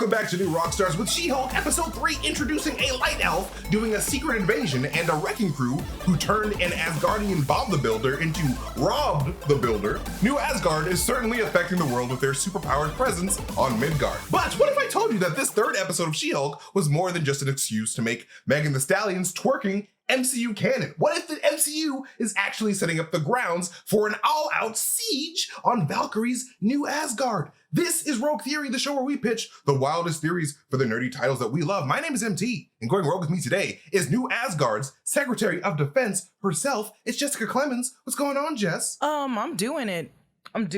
Welcome back to New Rockstars with She-Hulk Episode 3, introducing a Light Elf doing a secret invasion and a wrecking crew who turned an Asgardian Bob the Builder into Rob the Builder. New Asgard is certainly affecting the world with their superpowered presence on Midgard. But what if I told you that this third episode of She-Hulk was more than just an excuse to make Megan Thee Stallion's twerking MCU canon? What if the MCU is actually setting up the grounds for an all-out siege on Valkyrie's New Asgard? This is Rogue Theory, the show where we pitch the wildest theories for the nerdy titles that we love. My name is MT, and going rogue with me today is New Asgard's Secretary of Defense herself. It's Jessica Clemons. What's going on, Jess? I'm doing it well.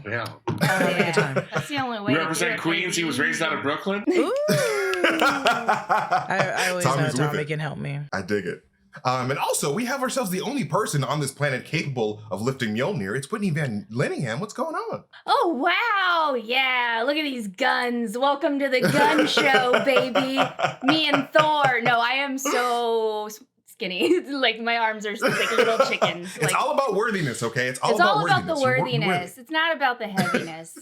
Yeah. Having a good time. That's the only way. You represent Queens. He was raised out of Brooklyn. Ooh. I always Tommy's know with Tommy it. can help me. I dig it. And also, we have ourselves the only person on this planet capable of lifting Mjolnir. It's Whitney Van Lanningham. What's going on? Oh, wow. Yeah. Look at these guns. Welcome to the gun show, baby. Me and Thor. No, I am so skinny. Like, my arms are like little chickens. It's all about worthiness, okay? It's all about the worthiness. worthiness. It's not about the heaviness.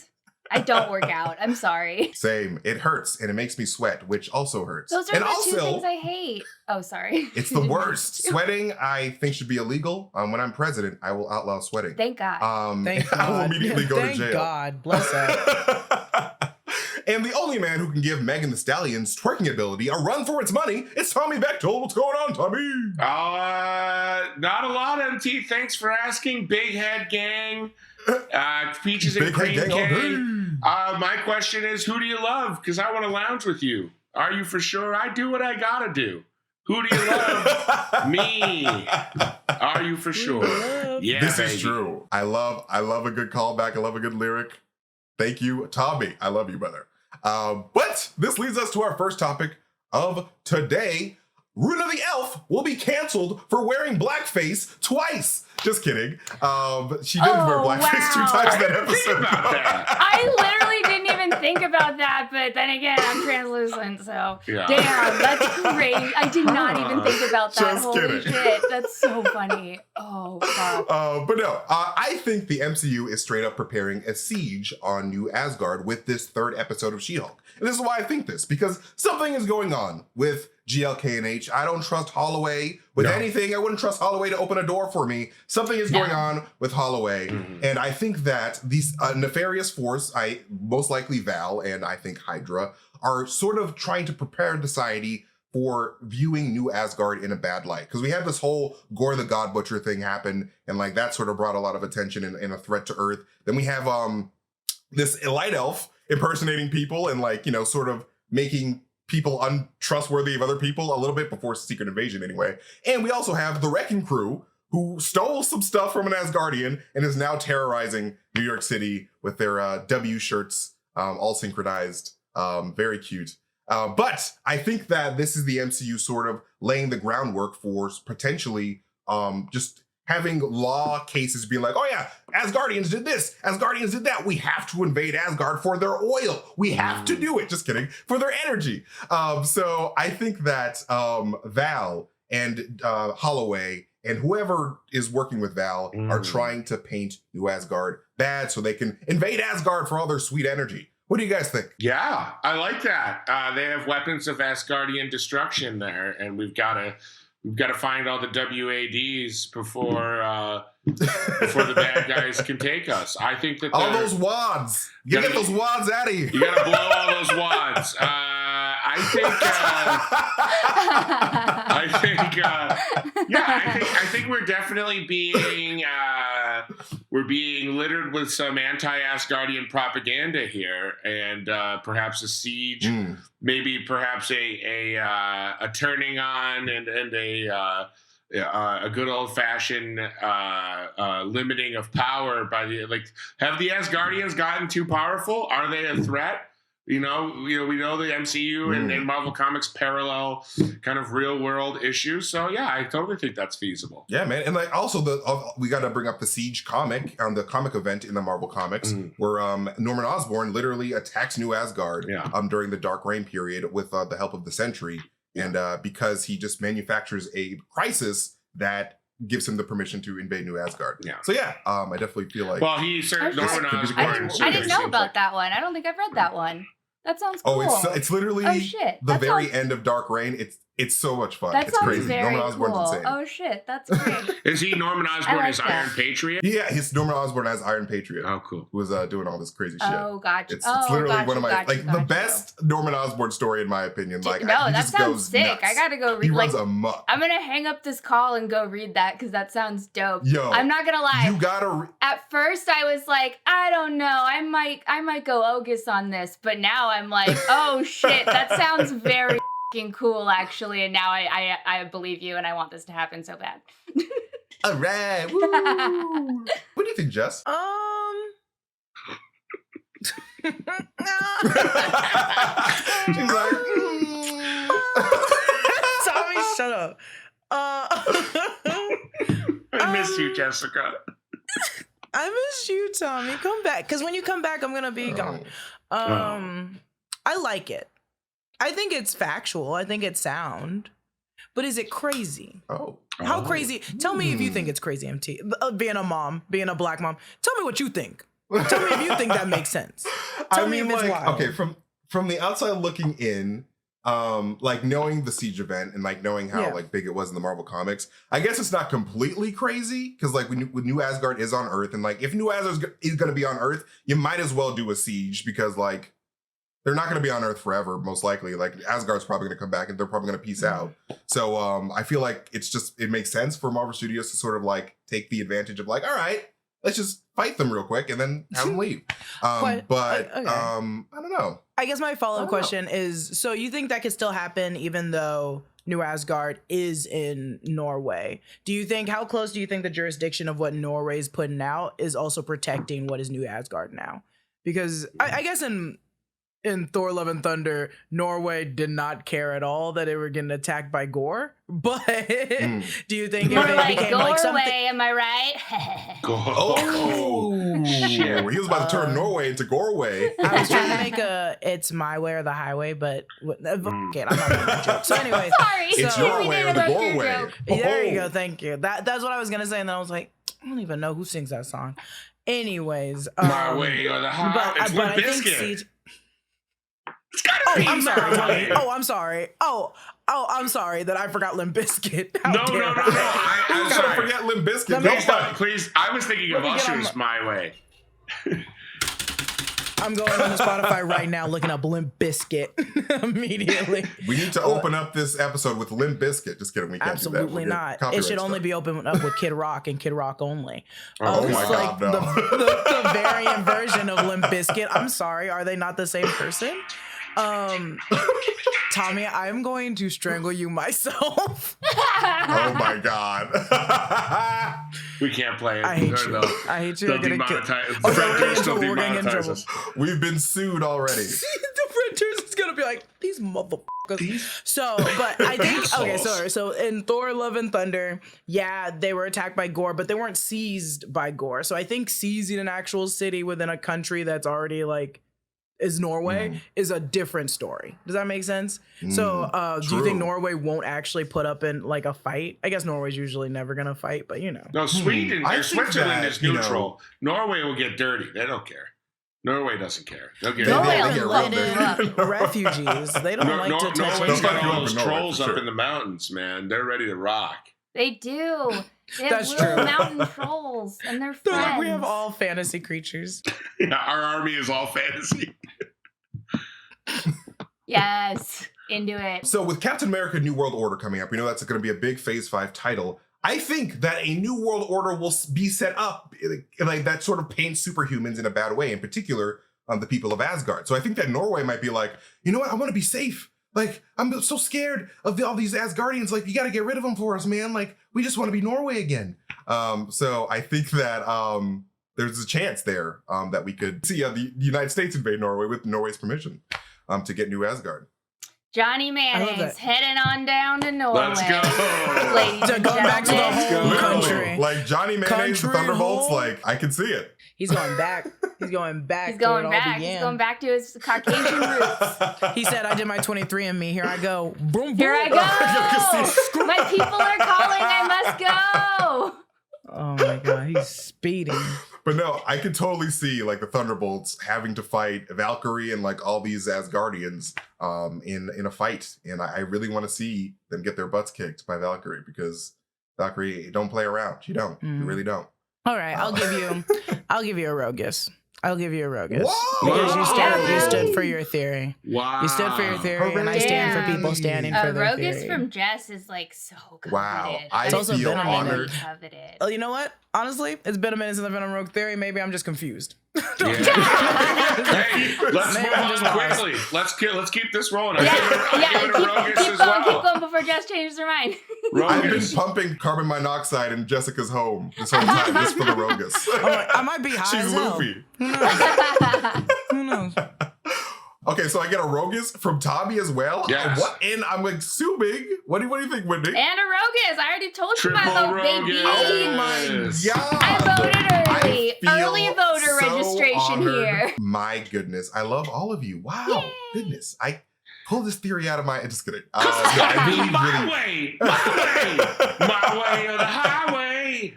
I don't work out. I'm sorry. Same. It hurts, and it makes me sweat, which also hurts. Those are and the also, two things I hate. Oh, sorry. It's the worst. Sweating, I think, should be illegal. When I'm president, I will outlaw sweating. Thank God. Thank I will God. immediately go to Thank jail. God. Bless that. And the only man who can give Megan Thee Stallion's twerking ability a run for its money is Tommy Bechtold. What's going on, Tommy? Not a lot, MT. Thanks for asking. Big head gang. Peaches and Big head cream gang all gang. My question is, who do you love? Because I want to lounge with you. Are you for sure? I do what I gotta do. Who do you love? Me. Are you for sure? Yeah, This baby. is true. I love a good callback. I love a good lyric. Thank you, Tommy. I love you, brother. But this leads us to our first topic of today. Runa the Elf will be canceled for wearing blackface twice. Just kidding. She did wear blackface 2 times in that episode. about that. I literally didn't even think about that, but then again, I'm translucent, so Yeah. damn, that's crazy. I did not even think about that. Just Holy kidding. shit, that's so funny. Oh, fuck. But no, I think the MCU is straight up preparing a siege on New Asgard with this third episode of She-Hulk. And this is why I think this, because something is going on with GLK&H. I don't trust Holloway with anything. I wouldn't trust Holloway to open a door for me. Something is going on with Holloway. And I think that these nefarious force, most likely Val and I think Hydra, are sort of trying to prepare society for viewing New Asgard in a bad light. Because we had this whole Gore the God Butcher thing happen, and like that sort of brought a lot of attention and a threat to Earth. Then we have this Light Elf impersonating people and like, sort of making people untrustworthy of other people a little bit before Secret Invasion anyway. And we also have the Wrecking Crew, who stole some stuff from an Asgardian and is now terrorizing New York City with their W shirts, all synchronized, very cute. But I think that this is the MCU sort of laying the groundwork for potentially just having law cases being like, oh yeah, Asgardians did this, Asgardians did that. We have to invade Asgard for their oil. We have to do it, just kidding, for their energy. So I think that Val and Holloway and whoever is working with Val are trying to paint New Asgard bad so they can invade Asgard for all their sweet energy. What do you guys think? Yeah, I like that. They have weapons of Asgardian destruction there, and we've got to find all the WADs before the bad guys can take us. I think that all those wads. Get those wads out of here. You got to blow all those wads. I think we're definitely being littered with some anti-Asgardian propaganda here, and perhaps a siege, maybe perhaps a turning on and a good old-fashioned limiting of power by have the Asgardians gotten too powerful? Are they a threat? We know the MCU and Marvel Comics parallel kind of real world issues. So yeah, I totally think that's feasible. Yeah, man. And like also we got to bring up the Siege comic on the comic event in the Marvel Comics where Norman Osborn literally attacks New Asgard during the Dark Reign period with the help of the Sentry. And because he just manufactures a crisis that gives him the permission to invade New Asgard. Yeah. So yeah, I definitely feel like. Well, he certainly Norman Osborn. I didn't know about that one. I don't think I've read that one. That sounds cool. Oh, it's literally Oh, shit. the That very sounds- end of Dark Reign. It's so much fun. That It's sounds crazy. very Norman Osborn's cool. insane. Oh shit, that's great. Is he Norman Osborn like as that. Iron Patriot? Yeah, he's Norman Osborn as Iron Patriot. Oh, cool. Who was doing all this crazy shit. Oh, gotcha. It's literally one of my the gotcha. best Norman Osborn story in my opinion. Like no, he that just sounds goes sick. nuts. I gotta go He read. runs Like, amok. I'm gonna hang up this call and go read that because that sounds dope. Yo, I'm not gonna lie. you gotta. At first, I was like, I don't know. I might go Ogus on this, but now I'm like, oh shit, that sounds very fucking cool, actually. And now I believe you, and I want this to happen so bad. All right. Woo. What do you think, Jess? She's like, Tommy, shut up. I miss you, Jessica. I miss you, Tommy. Come back, because when you come back, I'm gonna be gone. I like it. I think it's factual. I think it's sound. But is it crazy? Oh. How crazy? Tell me if you think it's crazy, MT. Being a mom, being a black mom. Tell me what you think. Tell me if you think that makes sense. Tell me if it's wild. Okay, from the outside looking in, like knowing the Siege event and like knowing how like big it was in the Marvel comics, I guess it's not completely crazy because like when New Asgard is on Earth and like if New Asgard is going to be on Earth, you might as well do a siege because like they're not going to be on Earth forever, most likely. Like Asgard's probably going to come back and they're probably going to peace out. So I feel like it makes sense for Marvel Studios to sort of like take the advantage of like, all right, let's just fight them real quick and then have them leave. I don't know. I guess my follow-up question is, so you think that could still happen even though New Asgard is in Norway? How close do you think the jurisdiction of what Norway is putting out is also protecting what is New Asgard now? Because I guess in Thor Love and Thunder, Norway did not care at all that they were getting attacked by Gore. But do you think More if it like became Norway, like something? am I right? Oh, shit. He was about to turn Norway into Gorway. I was trying to make it's my way or the highway, but okay, I'm not making that joke. So anyway, Sorry, It's we your didn't way or the like your Gorway. joke. there you go. Thank you. That's what I was gonna say, and then I was like, I don't even know who sings that song. Anyways, My way or the highway. It's Limp I think Bizkit. Siege. It's gotta be I'm sorry, my Tommy. way. I'm sorry. I'm sorry that I forgot Limp Bizkit. How No. dare I? I'm You gotta sorry. forget Limp Bizkit. Let me Nobody. stop. Please, I was thinking of Let me get on Usher's My Way. I'm going on to Spotify right now, looking up Limp Bizkit immediately. We need to open up this episode with Limp Bizkit. Just kidding. We can't do that. Absolutely We'll get not. It copyright should only stuff. be opened up with Kid Rock and Kid Rock only. Oh my It's God, no. the variant version of Limp Bizkit. I'm sorry, are they not the same person? Tommy, I'm going to strangle you myself. Oh my God. We can't play it. I hate you. I hate you. They'll I'm gonna kill- demonetize. Oh, Fred Durst will we're getting in demonetize trouble. us. We've been sued already. The printers is gonna be like, these motherfuckers. So, but I think okay, sorry. So in Thor: Love and Thunder, yeah, they were attacked by Gore, but they weren't seized by Gore. So I think seizing an actual city within a country that's already like is Norway is a different story. Does that make sense? So do you think true. Norway won't actually put up in like a fight? I guess Norway's usually never gonna fight, but you know. No, Sweden I or think Switzerland that, is you know- neutral. Norway will get dirty. They don't care. Norway doesn't care. They'll get Norway they will get love real it. dirty. Refugees. They don't like to touch Norway's got They'll all fuck those you up in Norway, trolls for up sure. in the mountains, man. They're ready to rock. They do. They have That's little true. mountain trolls, and they're friends. We have all fantasy creatures. Yeah, our army is all fantasy. Yes, into it. So with Captain America New World Order coming up, we know that's going to be a big Phase 5 title. I think that a New World Order will be set up like that sort of paints superhumans in a bad way, in particular the people of Asgard. So I think that Norway might be like, you know what, I want to be safe. Like, I'm so scared of all these Asgardians. Like, you got to get rid of them for us, man. Like, we just want to be Norway again. So I think that there's a chance there that we could see the United States invade Norway with Norway's permission to get New Asgard. Johnny Mayonnaise heading on down to Norway. Let's go. Ladies and Going back to the gentlemen. home Literally, country. like Johnny Mayonnaise, the Country Thunderbolts, home. like I can see it. He's going back. He's going back. He's to where going it all back. began. He's going back to his Caucasian roots. He said, "I did my 23andMe. Here I go. Boom, boom." Here I go. My people are calling. I must go. Oh my god, he's speeding. But no, I can totally see like the Thunderbolts having to fight Valkyrie and like all these Asgardians in a fight, and I really want to see them get their butts kicked by Valkyrie because Valkyrie don't play around. She don't. You really don't. All right, I'll give you a Rogus. I'll give you a Rogus. Whoa! Because you Yeah. stood for your theory. Wow. You stood for your theory, and I stand for people standing for their Rogus theory. from Jess is like so coveted. Wow, I It's also feel been a minute. honored. Coveted. Oh, you know what? Honestly, it's been a minute since I've been on Rogue Theory. Maybe I'm just confused. Yeah. Hey, let's Man, move I'm on just lost. quickly. Let's keep this rolling. Yeah, I'm giving it a Rogus keep as going, keep well. going before Jess changes her mind. I've been Rogus. pumping carbon monoxide in Jessica's home this whole time just for the Rogus. I might be high She's as hell. loopy. Who knows? Okay, so I get a Rogus from Tommy as well. Yes. What? And I'm assuming. What do you think, Whitney? And a Rogus. I already told you Triple my vote, baby. Rogus. Oh my Yes. god! I voted early. I feel Early voter so registration honored. here. My goodness, I love all of you. Wow, Yay. goodness, I pulled this theory out of my. Just kidding. No, My I way, my way of the highway.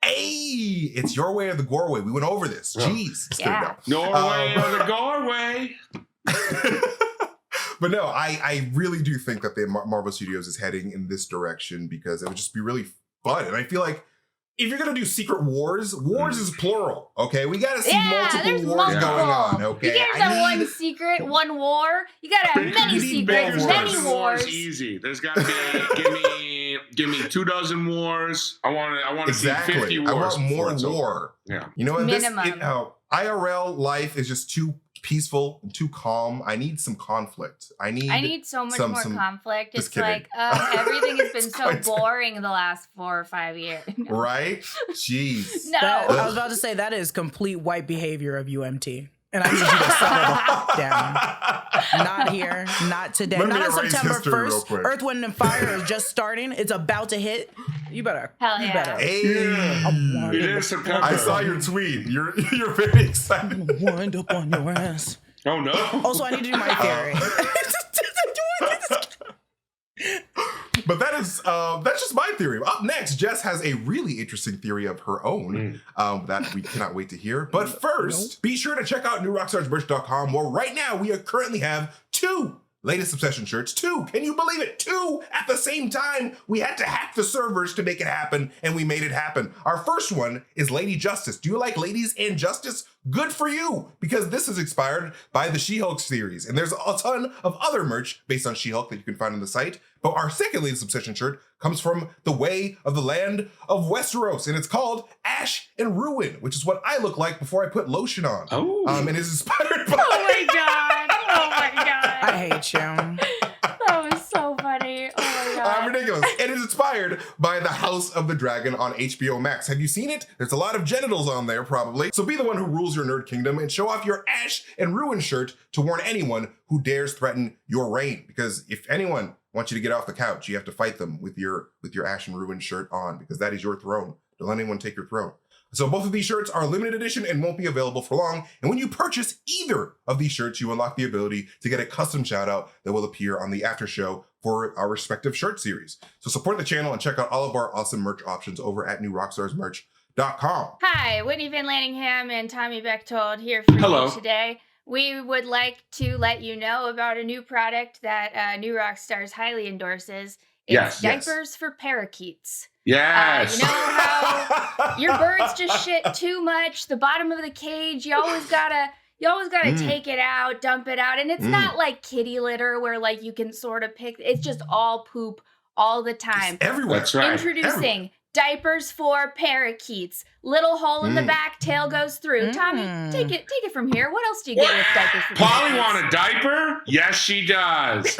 Hey, it's your way or the gore way. We went over this. Yeah. Jeez. Just Yeah. kidding, no. Norway or the Gorway. But no, I really do think that the Marvel Studios is heading in this direction because it would just be really fun. And I feel like if you're gonna do Secret Wars, wars is plural. Okay, we gotta see There's multiple wars multiple. going on. Okay, You can't have one secret, one war. You gotta have many You need secrets, more many wars. wars. Easy. There's got to be. Give me 24 wars. I want to see 50 exactly. wars. I want more before it's over. war. Yeah. You know what? Minimum. IRL life is just too peaceful and too calm. I need some conflict. I need so much some- more some- conflict. just It's kidding. like everything has been It's so quite- boring the last 4 or 5 years. right? Jeez. No. I was about to say that is complete white behavior of UMT. And I need you to settle the fuck down. Not here, not today, Let me not on erase September history real 1st. quick. Earth, Wind, and Fire is just starting. It's about to hit. You better. Hell you yeah. better. Hey. It is September. I saw your tweet. You're very excited. Wind up on your ass. Oh no. Also, I need to do my theory. But that's just my theory. Up next, Jess has a really interesting theory of her own that we cannot wait to hear. But first, be sure to check out newrockstarsmerch.com, where right now we currently have 2 latest Obsession shirts. 2. Can you believe it? 2 at the same time. We had to hack the servers to make it happen, and we made it happen. Our first one is Lady Justice. Do you like ladies and justice? Good for you, because this is inspired by the She-Hulk series, and there's a ton of other merch based on She-Hulk that you can find on the site. But our second latest Obsession shirt comes from the way of the land of Westeros, and it's called Ash and Ruin, which is what I look like before I put lotion on. Oh. And it's inspired by... Oh my god. Oh my god. I hate you. That was so funny. Oh my god. ridiculous. It is inspired by The House of the Dragon on HBO Max. Have you seen it? There's a lot of genitals on there, probably. So be the one who rules your nerd kingdom and show off your Ash and Ruin shirt to warn anyone who dares threaten your reign. Because if anyone wants you to get off the couch, you have to fight them with your Ash and Ruin shirt on, because that is your throne. Don't let anyone take your throne. So both of these shirts are limited edition and won't be available for long. And when you purchase either of these shirts, you unlock the ability to get a custom shout out that will appear on the after show for our respective shirt series. So support the channel and check out all of our awesome merch options over at newrockstarsmerch.com. Hi, Whitney Van Lanningham and Tommy Bechtold here for Hello. you today. We would like to let you know about a new product that New Rockstars highly endorses. It's Yes. diapers for parakeets. Yes. You know how your birds just shit too much, the bottom of the cage, you always gotta take it out, dump it out. And it's not like kitty litter where like you can sort of pick, it's just all poop all the time. It's everywhere. That's right. Introducing diapers for parakeets. Little hole in the back, tail goes through. Tommy, take it from here. What else do you get with diapers for Polly parakeets? want a diaper? Yes, she does.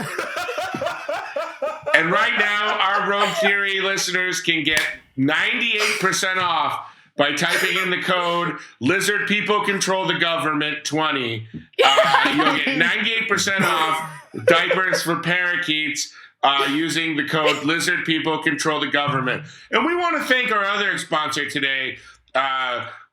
And right now, our Rogue Theory listeners can get 98% off by typing in the code Lizard People Control the Government 20. You'll get 98% off diapers for parakeets using the code Lizard People Control the Government. And we want to thank our other sponsor today,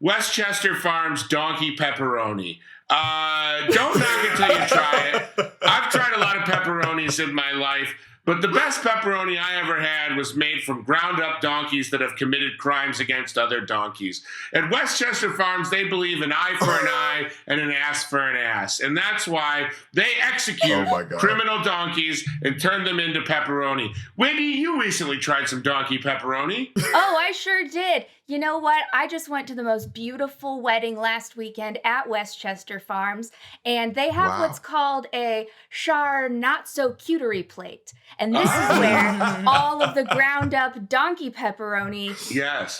Westchester Farms Donkey Pepperoni. Don't knock it till you try it. I've tried a lot of pepperonis in my life, but the best pepperoni I ever had was made from ground-up donkeys that have committed crimes against other donkeys. At Westchester Farms, they believe an eye for an eye and an ass for an ass. And that's why they execute criminal donkeys and turn them into pepperoni. Whitney, you recently tried some donkey pepperoni. Oh, I sure did. You know what? I just went to the most beautiful wedding last weekend at Westchester Farms, and they have what's called a char not so cutery plate. And this is where all of the ground up donkey pepperoni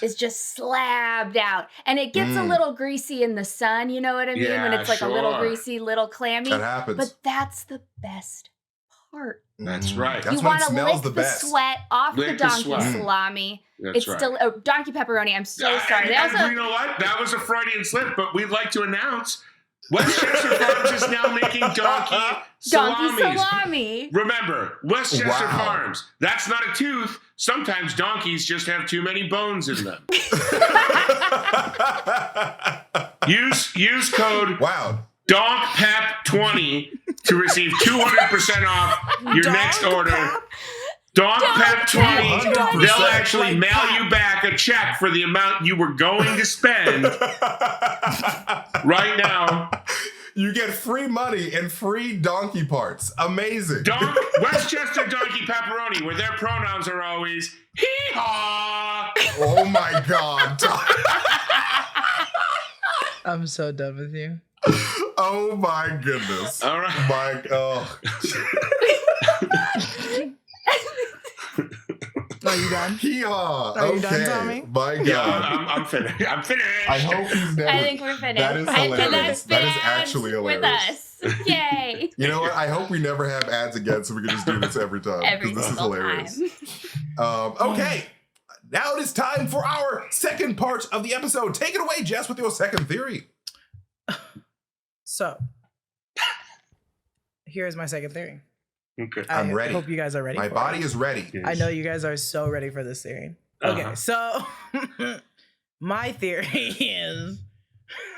is just slabbed out. And it gets a little greasy in the sun, you know what I mean? When it's like a little greasy, little clammy. That happens. But that's the best part. That's right. That's you when want it to smells lick the the best. sweat off Lick the the donkey sweat. salami. That's It's right. still donkey pepperoni. I'm so sorry. They And also, you know what? That was a Freudian slip, but we'd like to announce Westchester Farms is now making donkey salamis. donkey salami. Remember, Westchester Farms. That's not a tooth. Sometimes donkeys just have too many bones in them. Use code DonkPep20 to receive 200% off your next order. DonkPep20. They'll actually mail you back a check for the amount you were going to spend right now. You get free money and free donkey parts. Amazing. Westchester Donkey Pepperoni, where their pronouns are always hee-haw. Oh my God. I'm so done with you. Oh my goodness. All right. Are you done? Hee-haw. Are you done, Tommy? My God. Yeah, I'm finished. I'm finished. I hope he's never. I think we're finished. That is hilarious. That is actually hilarious. With us. Yay. You know what? I hope we never have ads again so we can just do this every time. Every This is single hilarious. time. Okay. Now it is time for our second part of the episode. Take it away, Jess, with your second theory. So, here's my second theory. Okay. I'm ready. I hope you guys are ready. My body is ready. I know you guys are so ready for this theory. Okay, so my theory is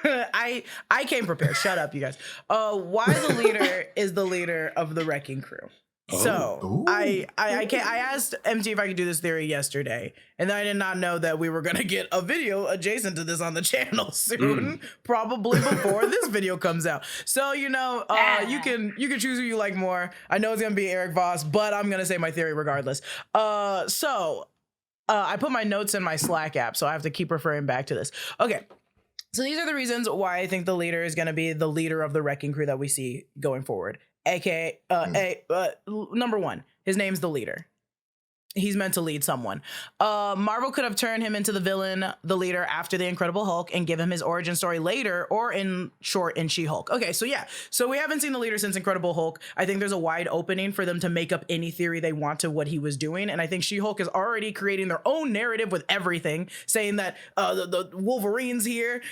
I came prepared. Shut up, you guys. Why the leader is the leader of the wrecking crew. So I asked MT if I could do this theory yesterday, and I did not know that we were gonna get a video adjacent to this on the channel soon, probably before this video comes out. So you know, you can choose who you like more. I know it's gonna be Erik Voss, but I'm gonna say my theory regardless. So I put my notes in my Slack app, so I have to keep referring back to this. Okay. So these are the reasons why I think the leader is going to be the leader of the wrecking crew that we see going forward. AKA, number one, his name's the leader. He's meant to lead someone. Marvel could have turned him into the villain, the leader, after the Incredible Hulk and give him his origin story later, or in short in She-Hulk. Okay, so yeah. So we haven't seen the leader since Incredible Hulk. I think there's a wide opening for them to make up any theory they want to what he was doing. And I think She-Hulk is already creating their own narrative with everything, saying that the Wolverine's here,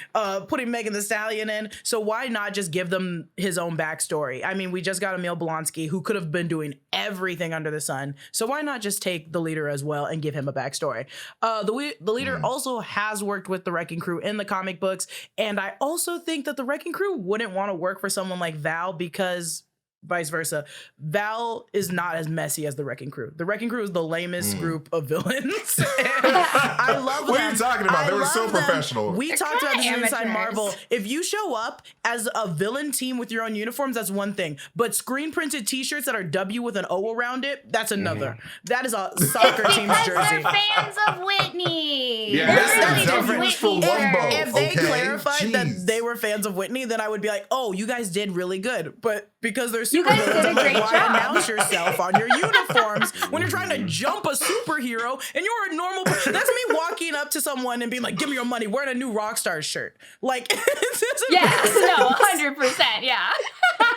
putting Megan Thee Stallion in. So why not just give them his own backstory? I mean, we just got Emil Blonsky, who could have been doing everything under the sun. So why not just take the leader as well and give him a backstory? The leader also has worked with the wrecking crew in the comic books, and I also think that the wrecking crew wouldn't want to work for someone like Val, because vice versa, Val is not as messy as the wrecking crew. The wrecking crew is the lamest group of villains. I love them. What are you talking about? They were so professional. We talked about this inside amateurs. Marvel. If you show up as a villain team with your own uniforms, that's one thing. But screen printed t-shirts that are W with an O around it, that's another. That is a soccer team's Because jersey. they're fans of Whitney. Yeah. They're Listen, really W just is for Whitney Wumbo. nerds. If they Okay, clarified that jeez. they were fans of Whitney, then I would be like, oh, you guys did really good. But because they're You guys supervillains, did a I'm like, great why job. announce yourself on your uniforms when you're trying to jump a superhero and you're a normal person? That's me walking up to someone and being like, give me your money, wearing a new Rockstars shirt. Like, it doesn't Yes, make sense. no, 100%, yeah.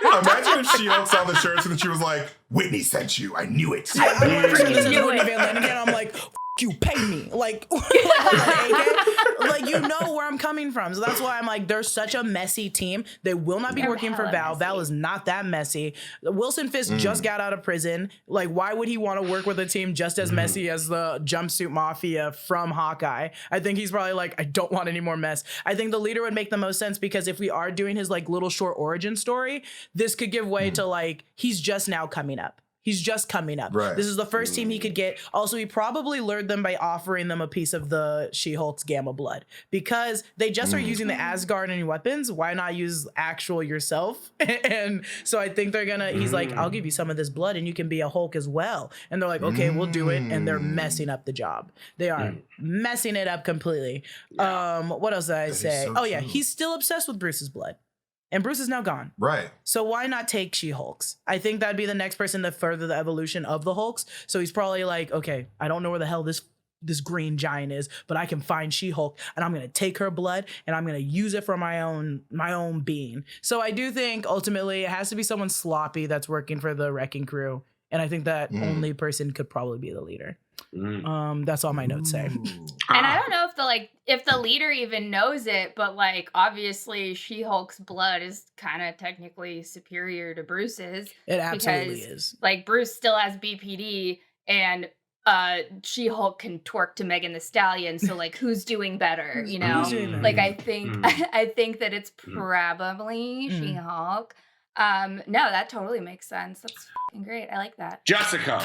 Imagine if She-Hulk saw the shirts and she was like, Whitney sent you. I knew it. I'm knew this is it. Whitney Van Lanningham. I'm like, you, pay me. Like you know where I'm coming from. So that's why I'm like, they're such a messy team. They will not be They're working for hella Val. messy. Val is not that messy. Wilson Fisk just got out of prison. Like, why would he want to work with a team just as messy as the jumpsuit mafia from Hawkeye? I think he's probably like, I don't want any more mess. I think the leader would make the most sense, because if we are doing his like little short origin story, this could give way to like, he's just now coming up. He's just coming up. Right. This is the first team he could get. Also, he probably lured them by offering them a piece of the She-Hulk's gamma blood, because they just are using the Asgardian weapons. Why not use actual yourself? And so I think they're gonna, he's like, I'll give you some of this blood and you can be a Hulk as well. And they're like, okay, we'll do it. And they're messing up the job. They are messing it up completely. What else did I say? so Yeah, true. he's still obsessed with Bruce's blood. And Bruce is now gone. Right. So why not take She-Hulks? I think that'd be the next person to further the evolution of the Hulks. So he's probably like, okay, I don't know where the hell this green giant is, but I can find She-Hulk and I'm gonna take her blood and I'm gonna use it for my own being. So I do think ultimately it has to be someone sloppy that's working for the Wrecking Crew. And I think that only person could probably be the leader. That's all my notes say. And I don't know if the leader even knows it, but like obviously She-Hulk's blood is kind of technically superior to Bruce's. It absolutely because, is. Like Bruce still has BPD and She-Hulk can twerk to Megan Thee Stallion, so like who's doing better, you know? Who's doing better? Like I think that it's probably She-Hulk. No, that totally makes sense. That's fucking great. I like that. Jessica,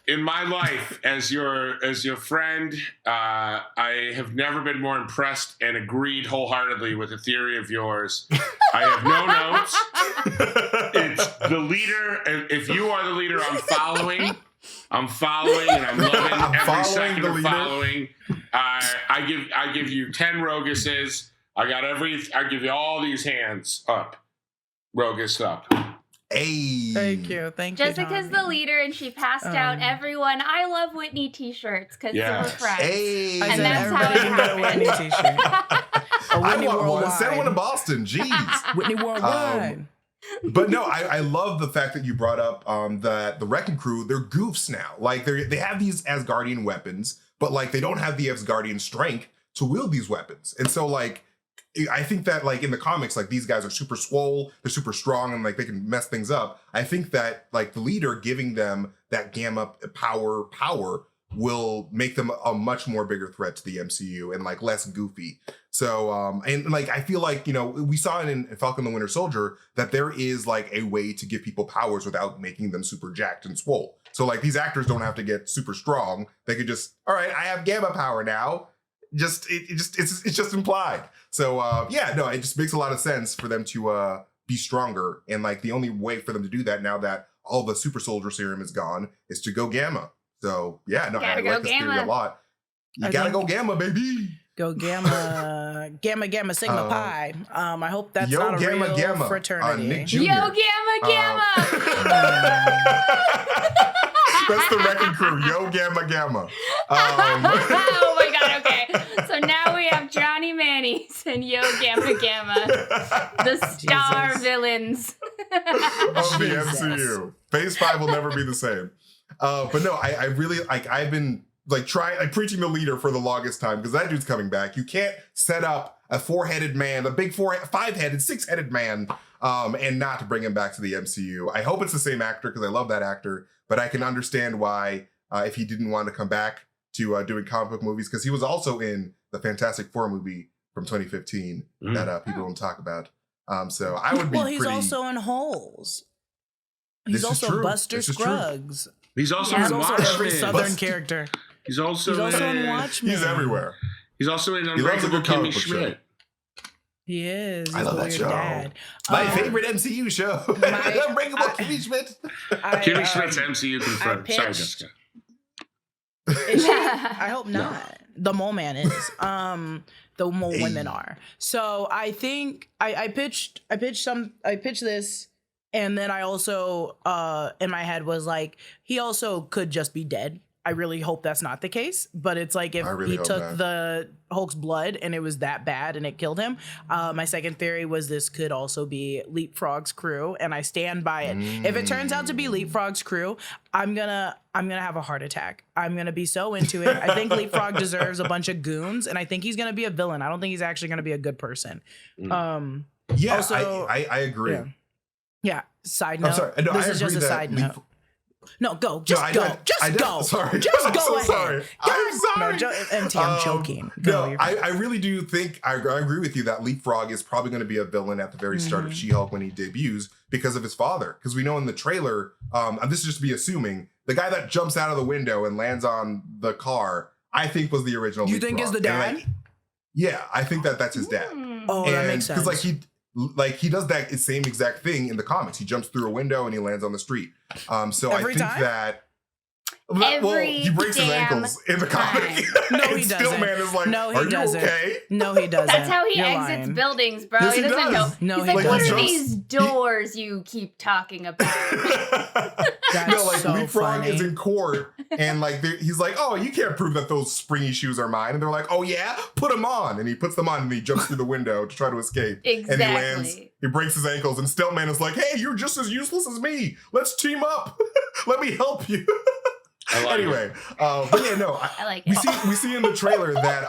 in my life as your friend, I have never been more impressed and agreed wholeheartely with a theory of yours. I have no notes. It's the leader. If you are the leader, I'm following, and I'm loving every second of following. I give you 10 Roguses. I give you all these hands up. Rogus up. Hey. Thank you. Jessica's the leader and she passed out everyone I Love Whitney t-shirts because we're friends. Hey. And that's how it happened. A Whitney I want one. Worldwide. Send one to Boston. Jeez. Whitney Worldwide. But no, I love the fact that you brought up that the Wrecking Crew, they're goofs now. Like they have these Asgardian weapons, but like they don't have the Asgardian strength to wield these weapons. And so like I think that like in the comics, like these guys are super swole, they're super strong, and like they can mess things up. I think that like the leader giving them that gamma power will make them a much more bigger threat to the MCU and like less goofy. So and like I feel like, you know, we saw in Falcon the Winter Soldier that there is like a way to give people powers without making them super jacked and swole. So like these actors don't have to get super strong. They could just, all right, I have gamma power now. It's just implied. So it just makes a lot of sense for them to be stronger. And like the only way for them to do that now that all the super soldier serum is gone is to go gamma. So I like this theory a lot. You gotta go gamma, baby. Go gamma, gamma, sigma pi. I hope that's not a gamma, real fraternity. Nick Jr. Yo, gamma. That's the Wrecking Crew. Yo, gamma. Oh my god, okay. So now we have Johnny Mannies and Yo Gamma, the star villains of the MCU. Phase 5 will never be the same. But no, I really like. I've been like preaching the leader for the longest time because that dude's coming back. You can't set up a 4-headed man, a big 5-headed, 6-headed man, and not to bring him back to the MCU. I hope it's the same actor because I love that actor, but I can understand why if he didn't want to come back to doing comic book movies, because he was also in the Fantastic Four movie from 2015 that people don't talk about. So I would be he's also in Holes. He's This is also true. Buster This is true. Scruggs. He's also Yeah. in He's also every Watchmen. Southern character. He's also in Watchmen. He's everywhere. He's also in He loves a Unbreakable good comic Kimmy book show. Schmidt. He is. I He's love a that weird show. dad. My favorite MCU show. Unbreakable Kimmy Schmidt. Kimmy Schmidt's MCU confirmed. Sorry, pitched- Jessica. Is she? I hope not. The Mole Man is. The Mole women are. So I think I pitched this, and then I also in my head was like, he also could just be dead. I really hope that's not the case. But it's like if really he hope took not. the Hulk's blood and it was that bad and it killed him. My second theory was this could also be Leapfrog's crew, and I stand by it. If it turns out to be Leapfrog's crew, I'm gonna have a heart attack. I'm gonna be so into it. I think Leapfrog deserves a bunch of goons, and I think he's gonna be a villain. I don't think he's actually gonna be a good person. Yeah, also, I agree. Yeah. Side note. I'm sorry. No, this I is agree just a that side note. No, go. Just I go. don't- Just I go. don't- sorry. Just I'm go so ahead. sorry. I'm sorry. No, MT, I'm joking. Go, No, you're fine. I really do think I agree with you that Leapfrog is probably going to be a villain at the very start of She-Hulk when he debuts because of his father. Because we know in the trailer, and this is just me assuming, the guy that jumps out of the window and lands on the car, I think was the original You Leapfrog. think is the And, dad? like, yeah, I think that's his dad. Oh, that makes sense. Because he does that same exact thing in the comics. He jumps through a window and he lands on the street. So Every I think time? that. Well, he breaks his damn ankles in the comic. No, And he Stillman doesn't. is like, No, he "Are you doesn't. okay?" No, he doesn't. That's how he You're exits lying. buildings, bro. Yes, he he doesn't does. know. No, He's he like, what doesn't. are these doors you keep talking about? That's No, like so Leapfrog funny. is in court, and like he's like, "Oh, you can't prove that those springy shoes are mine." And they're like, "Oh yeah, put them on." And he puts them on, and he jumps through the window to try to escape. And he lands. Exactly. He breaks his ankles, and Stillman is like, "Hey, you're just as useless as me. Let's team up. Let me help you." I like Anyway, but yeah, no, I like we it. see in the trailer that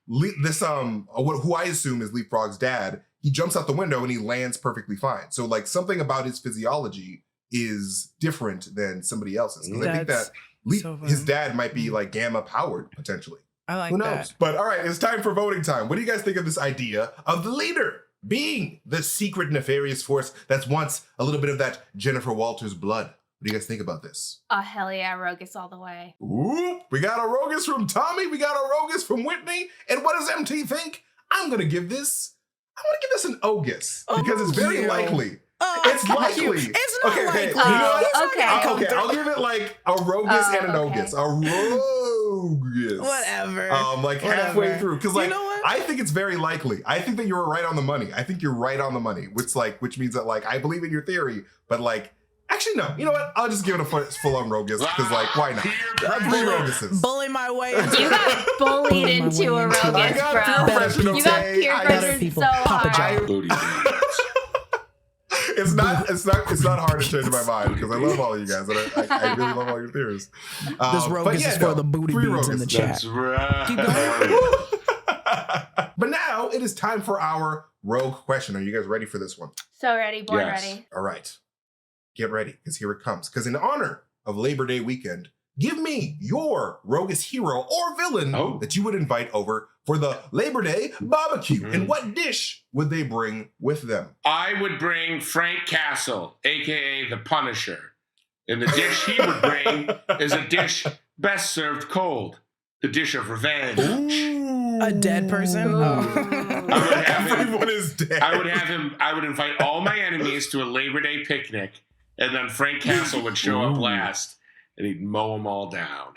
who I assume is Leapfrog's dad, he jumps out the window and he lands perfectly fine. So like something about his physiology is different than somebody else's. Because I think that That's so his funny. dad might be like gamma powered potentially. I like Who knows? that. But all right, it's time for voting time. What do you guys think of this idea of the leader being the secret nefarious force that's once a little bit of that Jennifer Walters blood? What do you guys think about this? Oh, hell yeah, Rogus all the way. Ooh, we got a Rogus from Tommy. We got a Rogus from Whitney. And what does MT think? I'm gonna give this an Ogus because it's very you. likely. Oh, It's fuck likely. you. It's not Okay, likely. you know what? It's not Okay. gonna come Okay, through. I'll give it like a Rogus and an okay. Ogus. A Rogus. Whatever. Like halfway Whatever. through. Because You like know what? I think it's very likely. I think that you're right on the money. I think you're right on the money. Which means that like I believe in your theory, but like actually no. You know what? I'll just give it a full on Rogus because like why not? Three Roguses. Bully my way into You got bullied Bully my into way a into it. I Rogus, got bro. peer pressure, You got okay? peer I Better pressure people. so Papa hard. John. Booty dance. It's not hard to change my mind because I love all of you guys and I really love all your theories. This But Rogus yeah, is for no, the booty free beads in the Rogus. chat. That's right. Keep going. But now it is time for our rogue question. Are you guys ready for this one? So ready, born Yes. ready. All right. Get ready because here it comes. Because in honor of Labor Day weekend, give me your roguish hero or villain Oh. that you would invite over for the Labor Day barbecue. And what dish would they bring with them? I would bring Frank Castle, aka the Punisher. And the dish he would bring is a dish best served cold. The dish of revenge. A dead person? Ooh. Oh. I would have him. Everyone is dead. I would invite all my enemies to a Labor Day picnic, and then Frank Castle would show up last, and he'd mow them all down.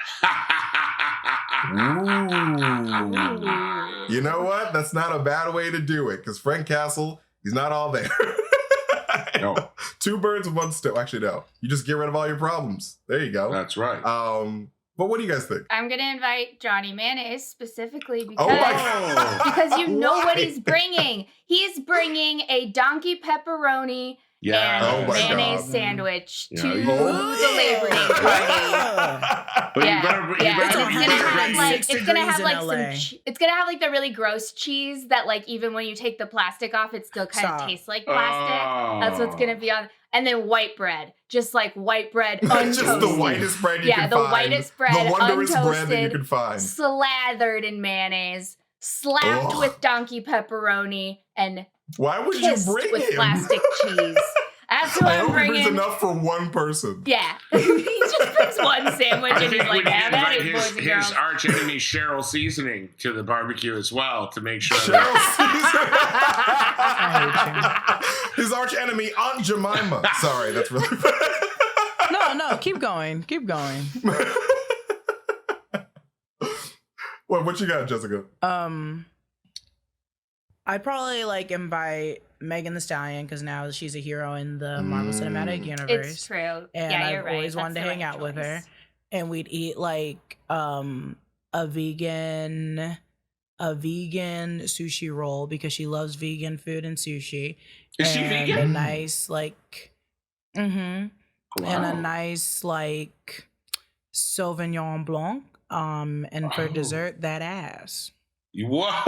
You know what? That's not a bad way to do it because Frank Castle, he's not all there. No, Two birds with one stone. Actually, no. You just get rid of all your problems. There you go. that's right. But what do you guys think? I'm gonna invite Johnny Mayonnaise specifically Oh because my God. because you know what Why? he's bringing. He's bringing a donkey pepperoni Yeah. Oh and my mayonnaise God. sandwich Yeah, to you- the Labor Day party. But Yeah, you better yeah. bring And it's gonna have bring- like 6 it's gonna have degrees like in some. LA. It's gonna have like the really gross cheese that like even when you take the plastic off, it still kind of Stop. tastes like plastic. Oh. That's what's gonna be on. And then white bread, just like white bread, untoasted. Just the whitest bread you Yeah, can the find. whitest bread, The wonderous bread that you untoasted, can find. slathered in mayonnaise, slapped Ugh. with donkey pepperoni, and Why would you kissed bring with him? plastic cheese. That's what I I'm hope he brings bringing. enough for one person. Yeah, he just brings one sandwich I and he's think we like, need to "Have at invite it, boys and his girls." arch enemy Cheryl Seasoning to the barbecue as well to make sure Cheryl I Caesar. His arch enemy, Aunt Jemima. Sorry, that's really No, keep going. Keep going. What you got, Jessica? I'd probably like invite Megan Thee Stallion because now she's a hero in the Marvel Cinematic Universe. It's true. And yeah, I've you're right. always That's wanted to the hang right out with her. choice. and we'd eat like a vegan sushi roll because she loves vegan food and sushi. Is she and vegan? A nice like, and Wow. a nice like Sauvignon Blanc. And for Wow. dessert, that ass. Whoa! Oh,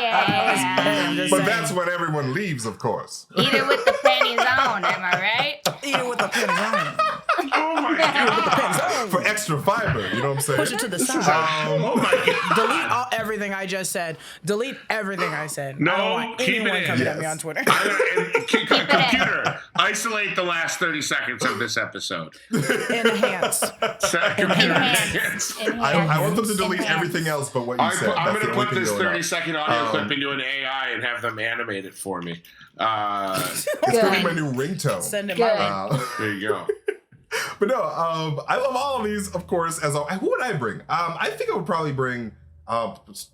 yeah. I'm just But saying. that's when everyone leaves, of course. Eat it with the panties on, am I right? Eat it with the pins on. Oh my god! For extra fiber, you know what I'm saying? Push it to the side. Oh my god! Delete everything I just said. Delete everything I said. No, I don't want keep it anyone in. coming at me Yes. on Twitter. Computer, isolate the last 30 seconds of this episode. Enhance. Computer, Enhance. I want them to delete Enhance. everything else but what you said. I'm That's going the to only put thing this going on. 30-second audio clip into an AI and have them animate it for me. It's gonna be my new ringtone. Send it Good. my way. There you go. But no, I love all of these, of course. Who would I bring? I think I would probably bring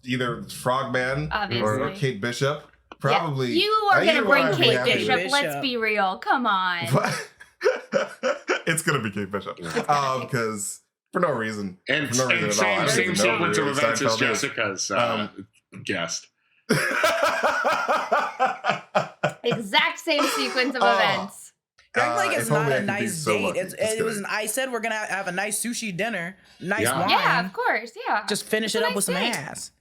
either Frogman or Obviously. Kate Bishop. Probably. You are going to either bring one I'd be Kate happy Bishop. with. Let's be real. Come on. It's gonna be Kate Bishop because for no reason. And For no reason at all. I same don't even know sequence who of really events as Steinfeld is. Jessica's guest. Exact same sequence of Oh. events. Act like it's if not only I a could be nice so date. lucky. It was. I said we're gonna have a nice sushi dinner, nice Yeah. wine. Yeah, of course. Yeah. Just finish It's it a up with nice some date. ass.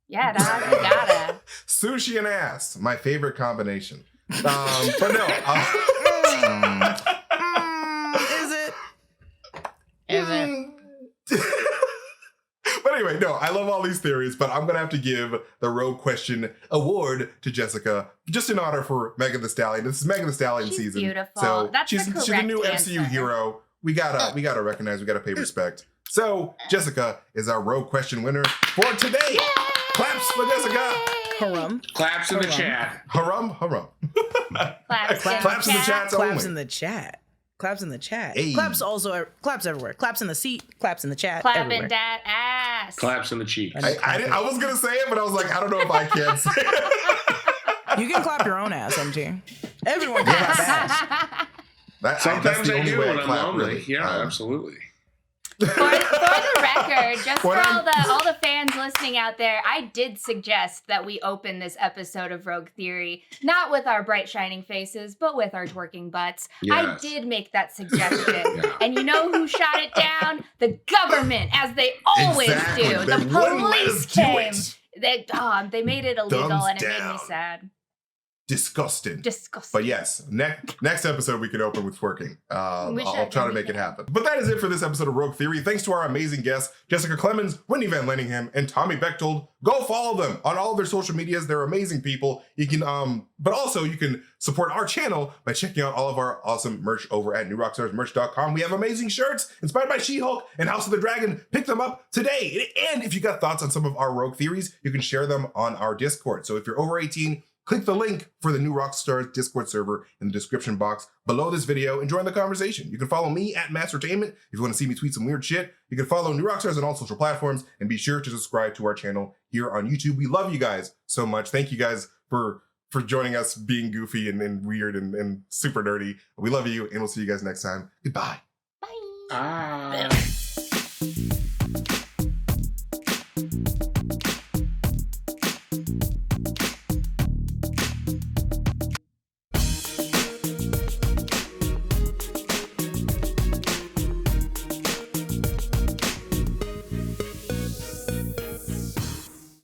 Yeah, dog. You gotta. Sushi and ass, my favorite combination. But no. Is it? Is it? But anyway, no, I love all these theories, but I'm gonna have to give the Rogue Question award to Jessica just in honor for Megan Thee Stallion. This is Megan Thee Stallion She's season, beautiful. so That's the she's a new correct MCU answer. hero. We gotta recognize, we gotta pay respect. So Jessica is our Rogue Question winner for today. Claps for Jessica. Harum. Claps in the Harum. chat. Harum, harum. Claps in the chat. Claps only. in the chat. Claps in the chat. Hey. Claps also. Claps everywhere. Claps in the seat. Claps in the chat. Clapping everywhere. that ass. Claps in the cheeks. I was gonna say it, but I was like, I don't know if I can say it. You can clap your own ass, MT. Everyone can clap ass. That's Sometimes the I only do way when I'm clap, lonely. really. Yeah, absolutely. For the record, just for When I'm- all the fans listening out there, I did suggest that we open this episode of Rogue Theory not with our bright shining faces, but with our twerking butts. I Yes. did make that suggestion. Yeah. And you know who shot it down? The government, as they always Exactly. do. They The wouldn't let police us do came. it. They made it illegal, Thumbs and it made me down. sad. Disgusting. Disgusting. But yes, next episode we can open with twerking. We I'll should, try to we make it can. happen. But that is it for this episode of Rogue Theory. Thanks to our amazing guests, Jessica Clemons, Whitney Van Lanningham, and Tommy Bechtold. Go follow them on all their social medias. They're amazing people. You can, but also you can support our channel by checking out all of our awesome merch over at newrockstarsmerch.com. We have amazing shirts inspired by She-Hulk and House of the Dragon. Pick them up today. And if you got thoughts on some of our Rogue Theories, you can share them on our Discord. So if you're over 18, click the link for the new Rockstars Discord server in the description box below this video and join the conversation. You can follow me at MasterTainment if you want to see me tweet some weird shit. You can follow New Rockstars on all social platforms and be sure to subscribe to our channel here on YouTube. We love you guys so much. Thank you guys for joining us being goofy and weird and super nerdy. We love you and we'll see you guys next time. Goodbye. Bye. Ah.